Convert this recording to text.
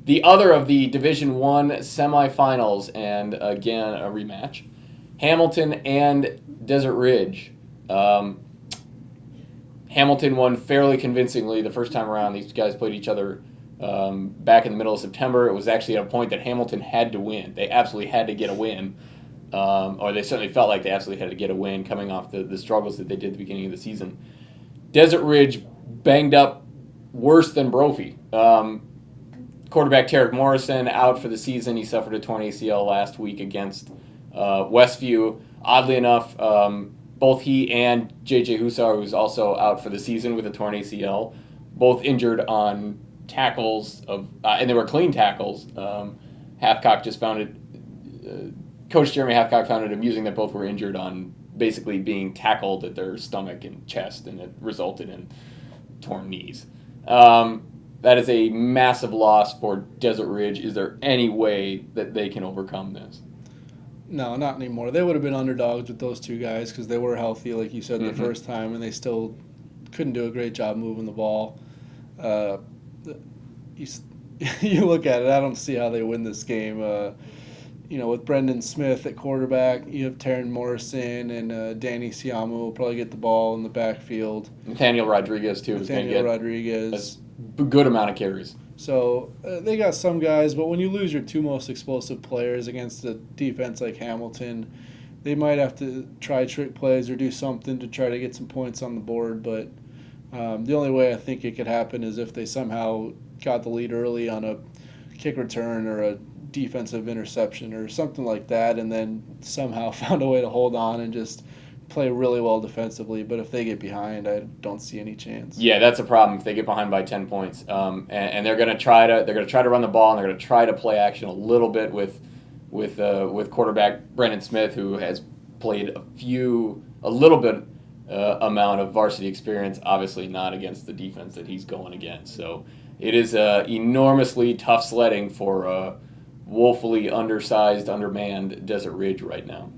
The other of the Division I semifinals, and again, a rematch, Hamilton and Desert Ridge. Hamilton won fairly convincingly the first time around. These guys played each other back in the middle of September. It was actually at a point that Hamilton had to win. They absolutely had to get a win, or they certainly felt like they absolutely had to get a win coming off the struggles that they did at the beginning of the season. Desert Ridge banged up worse than Brophy. Quarterback Tarek Morrison out for the season. He suffered a torn ACL last week against Westview. Oddly enough, both he and J.J. Hussar, who's also out for the season with a torn ACL, both injured on tackles and they were clean tackles. Hathcock just found it. Coach Jeremy Hathcock found it amusing that both were injured on basically being tackled at their stomach and chest, and it resulted in torn knees. That is a massive loss for Desert Ridge. Is there any way that they can overcome this? No, not anymore. They would have been underdogs with those two guys because they were healthy, like you said, the first time, and they still couldn't do a great job moving the ball. You look at it, I don't see how they win this game. With Brendan Smith at quarterback, you have Taryn Morrison and Danny Siamu will probably get the ball in the backfield. Nathaniel Rodriguez, too. Nathaniel Rodriguez. A good amount of carries. So they got some guys, but when you lose your two most explosive players against a defense like Hamilton, they might have to try trick plays or do something to try to get some points on the board. But the only way I think it could happen is if they somehow got the lead early on a kick return or a defensive interception or something like that, and then somehow found a way to hold on and just play really well defensively. But if they get behind, I don't see any chance. Yeah, that's a problem if they get behind by 10 points. And they're going to try to run the ball, and they're going to try to play action a little bit with quarterback Brendan Smith, who has played a little bit amount of varsity experience. Obviously, not against the defense that he's going against. So it is enormously tough sledding for woefully undersized, undermanned Desert Ridge right now.